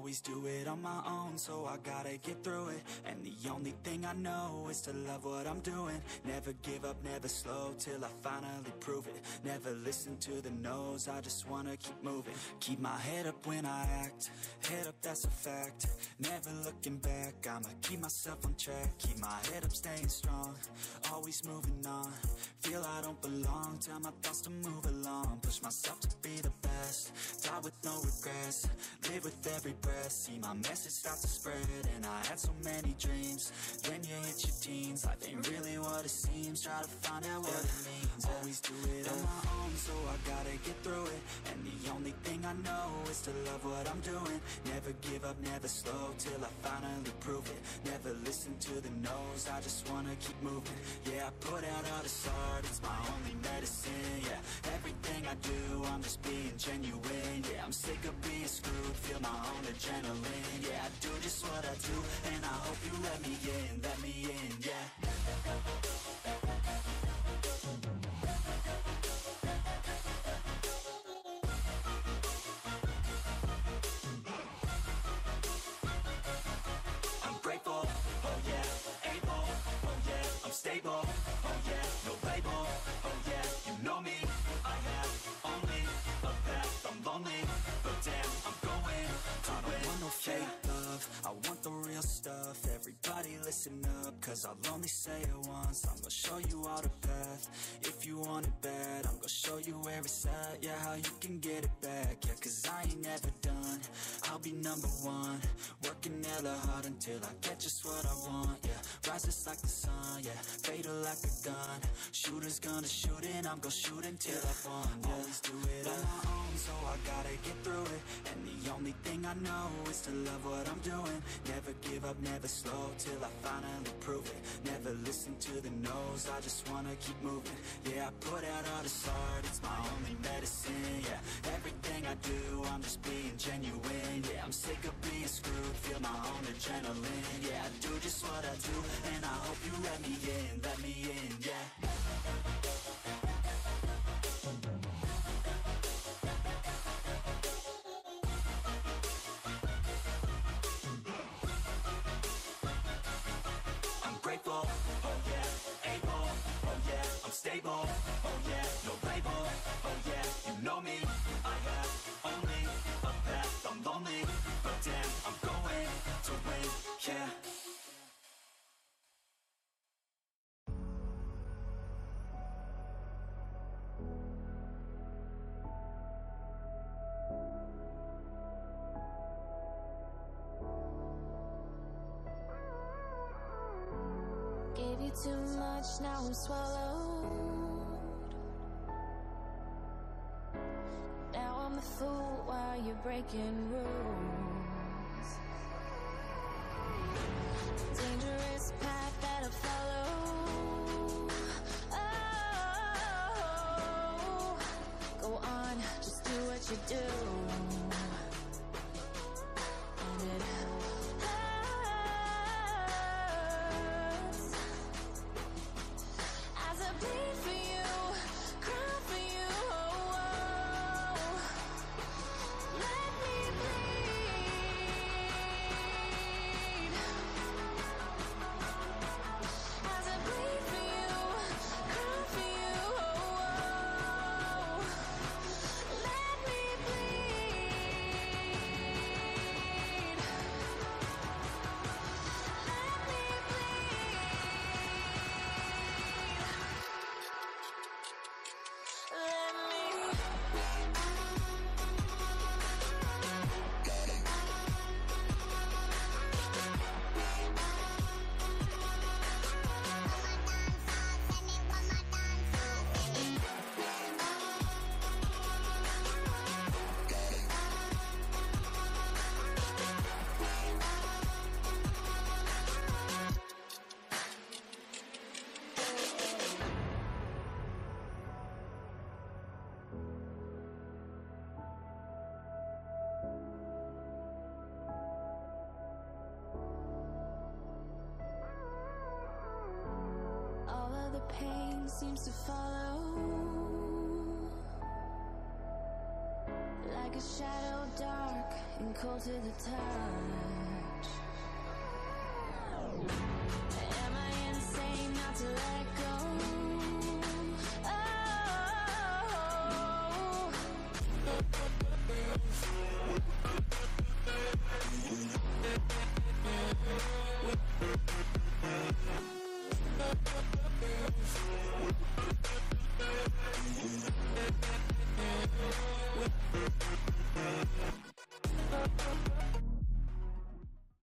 always do it on my own, so I gotta get through it. And the only thing I know is to love what I'm doing. Never give up, never slow, till I finally prove it. Never listen to the no's, I just wanna keep moving. Keep my head up when I act, head up, that's a fact. Never looking back, I'ma keep myself on track. Keep my head up, staying strong, always moving on. Feel I don't belong, tell my thoughts to move along. Push myself to be the best, die with no regrets. Live with every breath, see my message start to spread. And I had so many dreams, then you hit your teens. Life ain't really what it seems, try to find out what it means. Always do it on my own, so I gotta get through it. And the only thing I know is to love what I'm doing. Never give up, never slow, till I finally prove it. Never listen to the no's, I just wanna keep moving. Yeah, I put out all this art, it's my only medicine. Yeah, everything I do, I'm just being genuine. Yeah, I'm sick of being screwed, feel my own adrenaline. Yeah, I do just what I do, and I hope you let me in, yeah. I'm grateful, oh yeah, able, oh yeah, I'm stable, oh yeah, no label, oh yeah, you know me, I have only a path, I'm lonely, but damn, I'm going to win. I don't want no fake love, I want the real stuff. Everybody listen up, cause I'll only say it once. I'm gonna show you all the path, if you want it bad. I'm gonna show you where it's at, yeah, how you can get it back. Yeah, cause I ain't never done, I'll be number one. Working hella hard until I get just what I want, yeah. Rises like the sun, yeah, fatal like a gun. Shooter's gonna shoot and I'm gonna shoot until I won, yeah. Always do it on my own, so I gotta get through it. And the only thing I know is to love what I'm doing. Never give up, never slow, till I finally prove it. Never listen to the no's, I just wanna keep moving. Yeah, I put out all this art, it's my only medicine. Yeah, everything I do, I'm just being genuine. Yeah, I'm sick of being screwed, feel my own adrenaline. Yeah, I do just what I do, and I hope you let me in, yeah. I'm grateful, oh yeah, able, oh yeah, I'm stable, oh yeah, no label, oh yeah, you know me, I have only a path, I'm lonely, but damn, I'm going to win, yeah. Gave you too much, now I'm swallowed. Now I'm the fool while you're breaking rules. Dangerous path that I follow. Oh, go on, just do what you do. And it bleed for you, cry for you, oh, oh. Let me bleed. As I bleed for you, cry for you, oh, oh. Let me bleed. Let me bleed. Let me. All of the pain seems to follow like like a shadow, dark and cold to the touch. Am I insane not to let go? Oh.